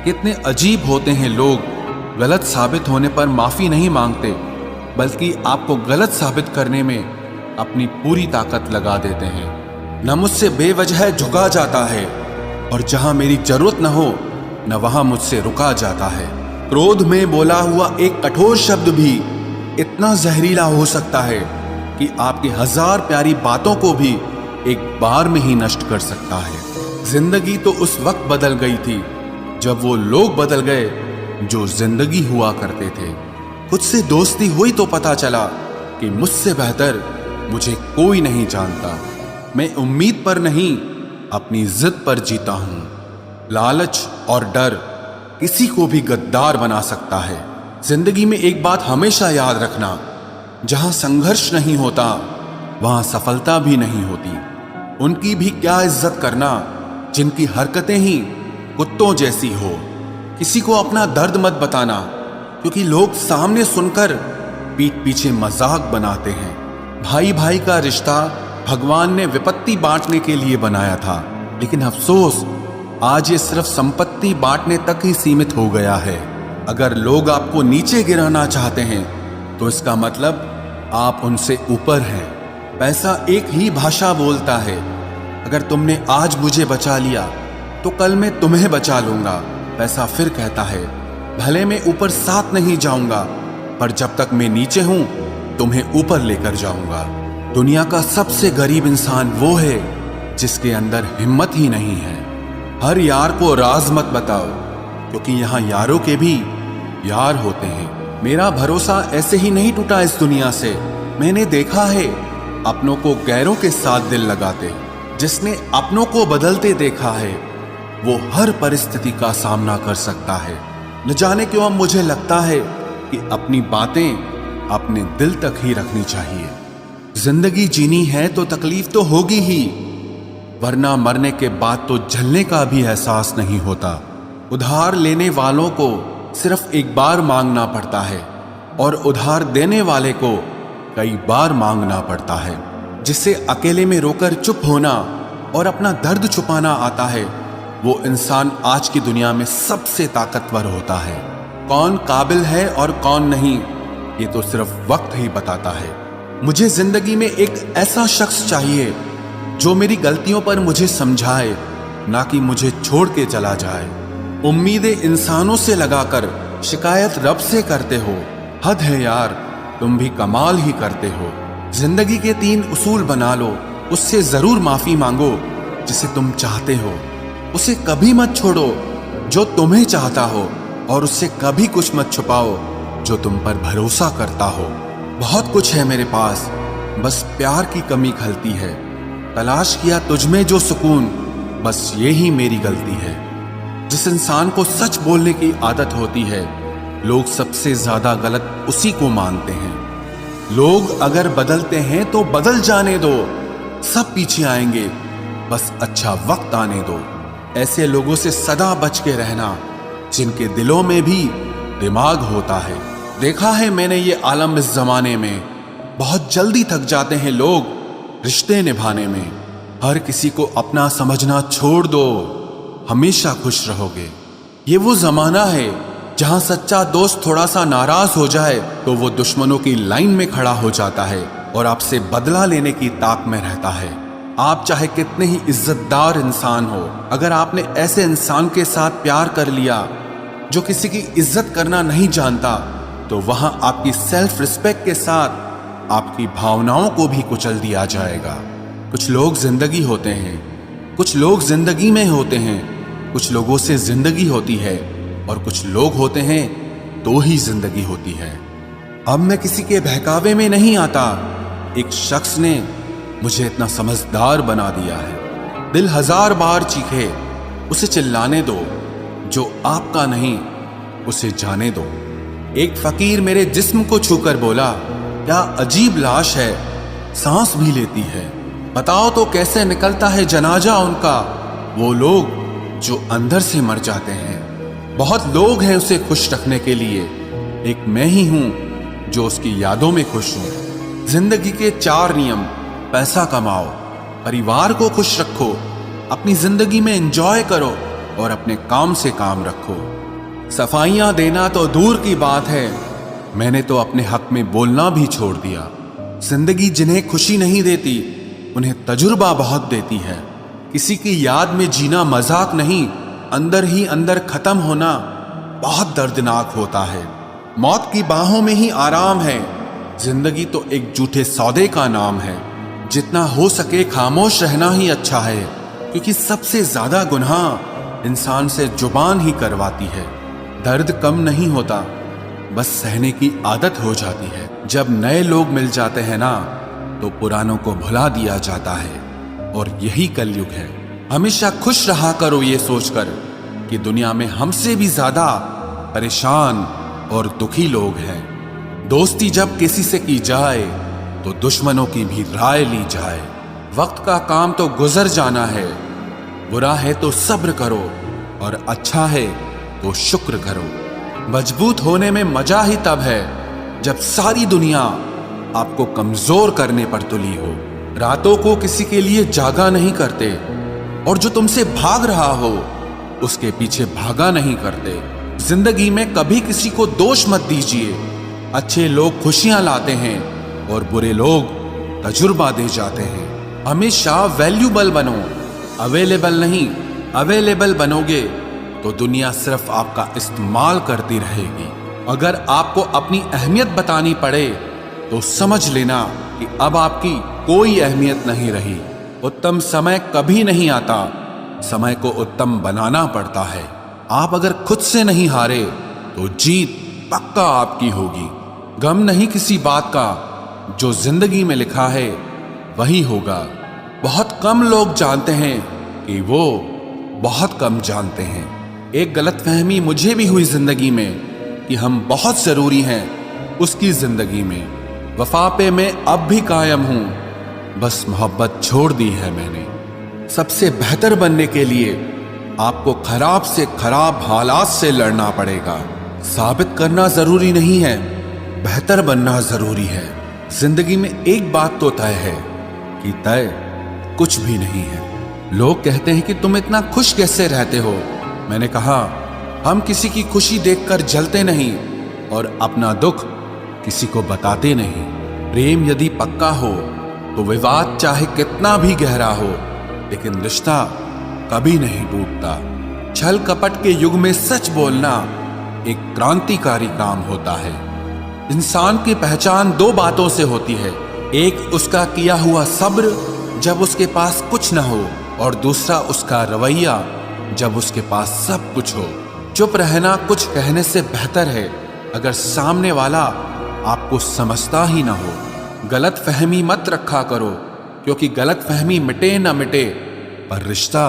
कितने अजीब होते हैं लोग। गलत साबित होने पर माफी नहीं मांगते, बल्कि आपको गलत साबित करने में अपनी पूरी ताकत लगा देते हैं। न मुझसे बेवजह झुका जाता है, और जहां मेरी जरूरत न हो न वहां मुझसे रुका जाता है। क्रोध में बोला हुआ एक कठोर शब्द भी इतना जहरीला हो सकता है कि आपकी 1000 प्यारी बातों को भी एक बार में ही नष्ट कर सकता है। जिंदगी तो उस वक्त बदल गई थी जब वो लोग बदल गए जो जिंदगी हुआ करते थे। खुद से दोस्ती हुई तो पता चला कि मुझसे बेहतर मुझे कोई नहीं जानता। मैं उम्मीद पर नहीं, अपनी जिद पर जीता हूं। लालच और डर किसी को भी गद्दार बना सकता है। जिंदगी में एक बात हमेशा याद रखना, जहां संघर्ष नहीं होता वहां सफलता भी नहीं होती। उनकी भी क्या इज्जत करना जिनकी हरकतें ही कुत्तों जैसी हो। किसी को अपना दर्द मत बताना, क्योंकि लोग सामने सुनकर पीठ पीछे मजाक बनाते हैं। भाई भाई का रिश्ता भगवान ने विपत्ति बांटने के लिए बनाया था, लेकिन अफसोस आज ये सिर्फ संपत्ति बांटने तक ही सीमित हो गया है। अगर लोग आपको नीचे गिराना चाहते हैं तो इसका मतलब आप उनसे ऊपर हैं। पैसा एक ही भाषा बोलता है। अगर तुमने आज मुझे बचा लिया तो कल मैं तुम्हें बचा लूंगा। पैसा फिर कहता है, भले मैं ऊपर साथ नहीं जाऊंगा, पर जब तक मैं नीचे हूं तुम्हें ऊपर लेकर जाऊंगा। दुनिया का सबसे गरीब इंसान वो है जिसके अंदर हिम्मत ही नहीं है। हर यार को राज मत बताओ, क्योंकि यहाँ यारों के भी यार होते हैं। मेरा भरोसा ऐसे ही नहीं टूटा इस दुनिया से। मैंने देखा है अपनों को गैरों के साथ दिल लगाते। जिसने अपनों को बदलते देखा है वो हर परिस्थिति का सामना कर सकता है। न जाने क्यों अब मुझे लगता है कि अपनी बातें अपने दिल तक ही रखनी चाहिए। जिंदगी जीनी है तो तकलीफ तो होगी ही, वरना मरने के बाद तो जलने का भी एहसास नहीं होता। उधार लेने वालों को सिर्फ एक बार मांगना पड़ता है, और उधार देने वाले को कई बार मांगना पड़ता है। जिसे अकेले में रोकर चुप होना और अपना दर्द छुपाना आता है, वो इंसान आज की दुनिया में सबसे ताकतवर होता है। कौन काबिल है और कौन नहीं, ये तो सिर्फ वक्त ही बताता है। मुझे जिंदगी में एक ऐसा शख्स चाहिए जो मेरी गलतियों पर मुझे समझाए, ना कि मुझे छोड़ के चला जाए। उम्मीदें इंसानों से लगाकर शिकायत रब से करते हो। हद है यार, तुम भी कमाल ही करते हो। जिंदगी के 3 उसूल बना लो। उससे जरूर माफी मांगो जिसे तुम चाहते हो। उसे कभी मत छोड़ो जो तुम्हें चाहता हो, और उससे कभी कुछ मत छुपाओ जो तुम पर भरोसा करता हो। बहुत कुछ है मेरे पास, बस प्यार की कमी खलती है। तलाश किया तुझमें जो सुकून, बस ये ही मेरी गलती है। जिस इंसान को सच बोलने की आदत होती है, लोग सबसे ज्यादा गलत उसी को मानते हैं। लोग अगर बदलते हैं तो बदल जाने दो, सब पीछे आएंगे, बस अच्छा वक्त आने दो। ऐसे लोगों से सदा बच के रहना जिनके दिलों में भी दिमाग होता है। देखा है मैंने ये आलम इस जमाने में, बहुत जल्दी थक जाते हैं लोग रिश्ते निभाने में। हर किसी को अपना समझना छोड़ दो, हमेशा खुश रहोगे। ये वो जमाना है जहां सच्चा दोस्त थोड़ा सा नाराज हो जाए तो वो दुश्मनों की लाइन में खड़ा हो जाता है और आपसे बदला लेने की ताक में रहता है। आप चाहे कितने ही इज्जतदार इंसान हो, अगर आपने ऐसे इंसान के साथ प्यार कर लिया जो किसी की इज्जत करना नहीं जानता, तो वहां आपकी सेल्फ रिस्पेक्ट के साथ आपकी भावनाओं को भी कुचल दिया जाएगा। कुछ लोग जिंदगी होते हैं, कुछ लोग जिंदगी में होते हैं, कुछ लोगों से जिंदगी होती है, और कुछ लोग होते हैं तो ही जिंदगी होती है। अब मैं किसी के बहकावे में नहीं आता। एक शख्स ने मुझे इतना समझदार बना दिया है। दिल 1000 बार चीखे, उसे चिल्लाने दो। जो आपका नहीं उसे जाने दो। एक फकीर मेरे जिस्म को छूकर बोला, क्या अजीब लाश है, सांस भी लेती है। बताओ तो कैसे निकलता है जनाजा उनका, वो लोग जो अंदर से मर जाते हैं। बहुत लोग हैं उसे खुश रखने के लिए, एक मैं ही हूं जो उसकी यादों में खुश हूं। जिंदगी के 4 नियम: पैसा कमाओ, परिवार को खुश रखो, अपनी जिंदगी में एंजॉय करो, और अपने काम से काम रखो। सफाइयां देना तो दूर की बात है, मैंने तो अपने हक में बोलना भी छोड़ दिया। जिंदगी जिन्हें खुशी नहीं देती उन्हें तजुर्बा बहुत देती है। किसी की याद में जीना मजाक नहीं, अंदर ही अंदर खत्म होना बहुत दर्दनाक होता है। मौत की बाहों में ही आराम है। जिंदगी तो एक झूठे सौदे का नाम है। जितना हो सके खामोश रहना ही अच्छा है, क्योंकि सबसे ज्यादा गुनाह इंसान से जुबान ही करवाती है। दर्द कम नहीं होता, बस सहने की आदत हो जाती है। जब नए लोग मिल जाते हैं ना, तो पुरानों को भुला दिया जाता है, और यही कलयुग है। हमेशा खुश रहा करो ये सोचकर कि दुनिया में हमसे भी ज्यादा परेशान और दुखी लोग हैं। दोस्ती जब किसी से की जाए तो दुश्मनों की भी राय ली जाए। वक्त का काम तो गुजर जाना है, बुरा है तो सब्र करो और अच्छा है तो शुक्र करो। मजबूत होने में मजा ही तब है जब सारी दुनिया आपको कमजोर करने पर तुली हो। रातों को किसी के लिए जागा नहीं करते, और जो तुमसे भाग रहा हो उसके पीछे भागा नहीं करते। जिंदगी में कभी किसी को दोष मत दीजिए। अच्छे लोग खुशियां लाते हैं और बुरे लोग तजुर्बा दे जाते हैं। हमेशा वैल्यूबल बनो, अवेलेबल नहीं। अवेलेबल बनोगे तो दुनिया सिर्फ आपका इस्तेमाल करती रहेगी। अगर आपको अपनी अहमियत बतानी पड़े तो समझ लेना कि अब आपकी कोई अहमियत नहीं रही। उत्तम समय कभी नहीं आता, समय को उत्तम बनाना पड़ता है। आप अगर खुद से नहीं हारे तो जीत पक्का आपकी होगी। गम नहीं किसी बात का, जो जिंदगी में लिखा है वही होगा। बहुत कम लोग जानते हैं कि वो बहुत कम जानते हैं। एक गलतफहमी मुझे भी हुई जिंदगी में कि हम बहुत जरूरी हैं उसकी जिंदगी में। वफा पे मैं अब भी कायम हूं, बस मोहब्बत छोड़ दी है मैंने। सबसे बेहतर बनने के लिए आपको खराब से खराब हालात से लड़ना पड़ेगा। साबित करना जरूरी नहीं है, बेहतर बनना जरूरी है। जिंदगी में एक बात तो तय है कि तय कुछ भी नहीं है। लोग कहते हैं कि तुम इतना खुश कैसे रहते हो। मैंने कहा, हम किसी की खुशी देखकर जलते नहीं और अपना दुख किसी को बताते नहीं। प्रेम यदि पक्का हो तो विवाद चाहे कितना भी गहरा हो, लेकिन रिश्ता कभी नहीं टूटता। छल कपट के युग में सच बोलना एक क्रांतिकारी काम होता है। इंसान की पहचान दो बातों से होती है, एक उसका किया हुआ सब्र जब उसके पास कुछ न हो, और दूसरा उसका रवैया जब उसके पास सब कुछ हो। चुप रहना कुछ कहने से बेहतर है अगर सामने वाला आपको समझता ही ना हो। गलत फहमी मत रखा करो, क्योंकि गलत फहमी मिटे ना मिटे पर रिश्ता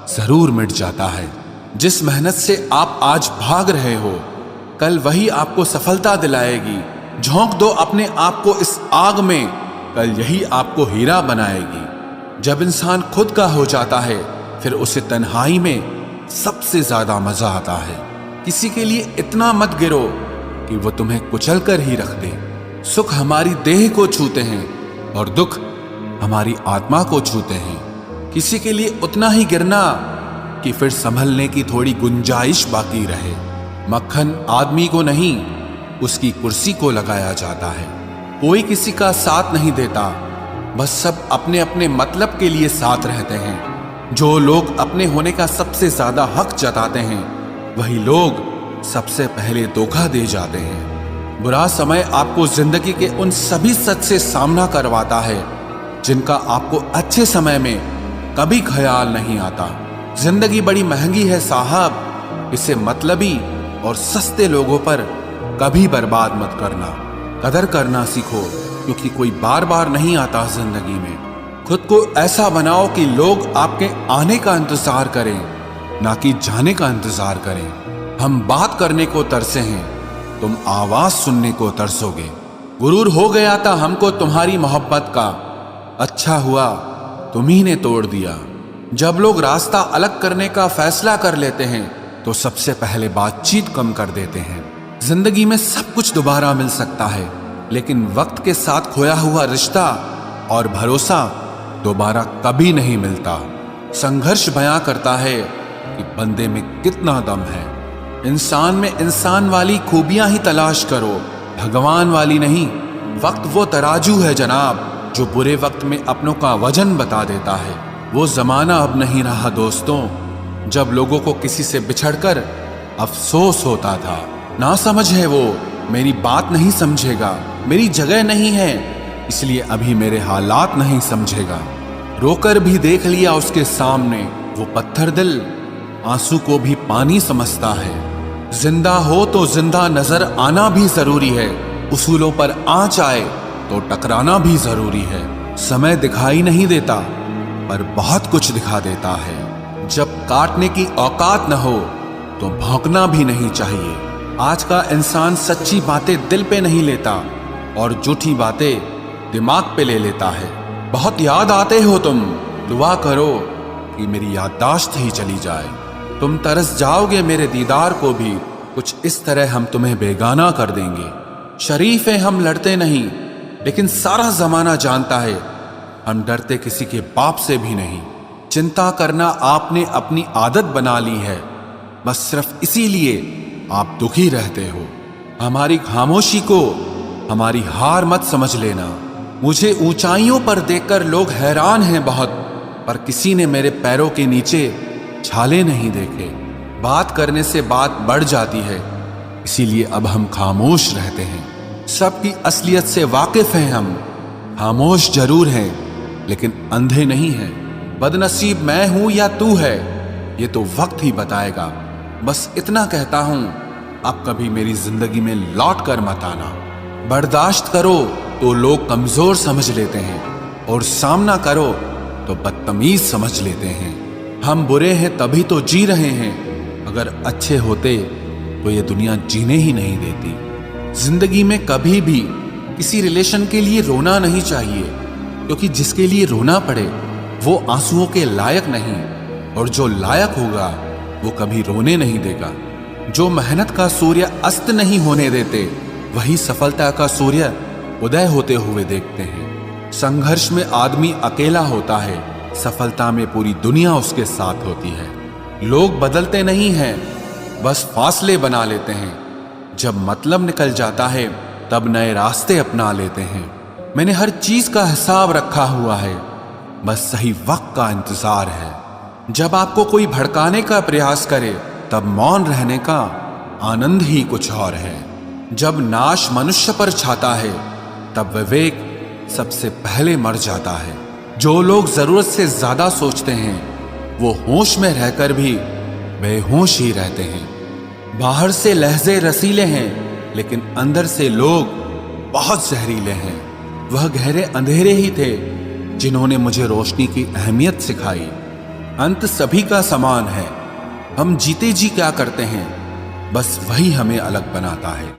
जरूर मिट जाता है। जिस मेहनत से आप आज भाग रहे हो, कल वही आपको सफलता दिलाएगी। झोंक दो अपने आप को इस आग में, कल यही आपको हीरा बनाएगी। जब इंसान खुद का हो जाता है, फिर उसे तन्हाई में सबसे ज्यादा मजा आता है। किसी के लिए इतना मत गिरो कि वो तुम्हें कुचल कर ही रख दे। सुख हमारी देह को छूते हैं और दुख हमारी आत्मा को छूते हैं। किसी के लिए उतना ही गिरना कि फिर संभलने की थोड़ी गुंजाइश बाकी रहे। मक्खन आदमी को नहीं, उसकी कुर्सी को लगाया जाता है। कोई किसी का साथ नहीं देता, बस सब अपने अपने मतलब के लिए साथ रहते हैं। जो लोग अपने होने का सबसे ज्यादा हक जताते हैं, वही लोग सबसे पहले धोखा दे जाते हैं। बुरा समय आपको जिंदगी के उन सभी सच से सामना करवाता है जिनका आपको अच्छे समय में कभी ख्याल नहीं आता। जिंदगी बड़ी महंगी है साहब, इसे मतलबी और सस्ते लोगों पर कभी बर्बाद मत करना। कदर करना सीखो, क्योंकि कोई बार बार नहीं आता जिंदगी में। खुद को ऐसा बनाओ कि लोग आपके आने का इंतजार करें, ना कि जाने का इंतजार करें। हम बात करने को तरसे हैं, तुम आवाज सुनने को तरसोगे। गुरूर हो गया था हमको तुम्हारी मोहब्बत का, अच्छा हुआ तुम्ही ने तोड़ दिया। जब लोग रास्ता अलग करने का फैसला कर लेते हैं, तो सबसे पहले बातचीत कम कर देते हैं। जिंदगी में सब कुछ दोबारा मिल सकता है, लेकिन वक्त के साथ खोया हुआ रिश्ता और भरोसा दोबारा कभी नहीं मिलता। संघर्ष बयां करता है कि बंदे में कितना दम है। इंसान में इंसान वाली खूबियां ही तलाश करो, भगवान वाली नहीं। वक्त वो तराजू है जनाब, जो बुरे वक्त में अपनों का वजन बता देता है। वो जमाना अब नहीं रहा दोस्तों, जब लोगों को किसी से बिछड़कर अफसोस होता था। ना समझ है वो, मेरी बात नहीं समझेगा, मेरी जगह नहीं है, इसलिए अभी मेरे हालात नहीं समझेगा। रोकर भी देख लिया उसके सामने, वो पत्थर दिल आंसू को भी पानी समझता है। जिंदा हो तो जिंदा नजर आना भी जरूरी है, उसूलों पर आंच आए तो टकराना भी जरूरी है। समय दिखाई नहीं देता पर बहुत कुछ दिखा देता है। जब काटने की औकात न हो तो भौंकना भी नहीं चाहिए। आज का इंसान सच्ची बातें दिल पे नहीं लेता और झूठी बातें दिमाग पे ले लेता है। बहुत याद आते हो तुम, दुआ करो कि मेरी याददाश्त ही चली जाए। तुम तरस जाओगे मेरे दीदार को भी, कुछ इस तरह हम तुम्हें बेगाना कर देंगे। शरीफ है हम लड़ते नहीं, लेकिन सारा जमाना जानता है हम डरते किसी के बाप से भी नहीं। चिंता करना आपने अपनी आदत बना ली है, बस सिर्फ इसीलिए आप दुखी रहते हो। हमारी खामोशी को हमारी हार मत समझ लेना। मुझे ऊंचाइयों पर देखकर लोग हैरान हैं बहुत, पर किसी ने मेरे पैरों के नीचे छाले नहीं देखे। बात करने से बात बढ़ जाती है, इसीलिए अब हम खामोश रहते हैं। सबकी असलियत से वाकिफ हैं हम, खामोश जरूर हैं लेकिन अंधे नहीं हैं। बदनसीब मैं हूं या तू है, ये तो वक्त ही बताएगा। बस इतना कहता हूं, अब कभी मेरी जिंदगी में लौट कर मत आना। बर्दाश्त करो तो लोग कमजोर समझ लेते हैं, और सामना करो तो बदतमीज समझ लेते हैं। हम बुरे हैं तभी तो जी रहे हैं, अगर अच्छे होते तो ये दुनिया जीने ही नहीं देती। जिंदगी में कभी भी किसी रिलेशन के लिए रोना नहीं चाहिए, क्योंकि जिसके लिए रोना पड़े वो आंसुओं के लायक नहीं, और जो लायक होगा वो कभी रोने नहीं देगा। जो मेहनत का सूर्य अस्त नहीं होने देते, वही सफलता का सूर्य उदय होते हुए देखते हैं। संघर्ष में आदमी अकेला होता है, सफलता में पूरी दुनिया उसके साथ होती है। लोग बदलते नहीं हैं, बस फासले बना लेते हैं। जब मतलब निकल जाता है तब नए रास्ते अपना लेते हैं। मैंने हर चीज का हिसाब रखा हुआ है, बस सही वक्त का इंतजार है। जब आपको कोई भड़काने का प्रयास करे तब मौन रहने का आनंद ही कुछ और है। जब नाश मनुष्य पर छाता है तब विवेक सबसे पहले मर जाता है। जो लोग जरूरत से ज्यादा सोचते हैं वो होश में रहकर भी बेहोश ही रहते हैं। बाहर से लहजे रसीले हैं, लेकिन अंदर से लोग बहुत जहरीले हैं। वह गहरे अंधेरे ही थे जिन्होंने मुझे रोशनी की अहमियत सिखाई। अंत सभी का समान है, हम जीते जी क्या करते हैं, बस वही हमें अलग बनाता है।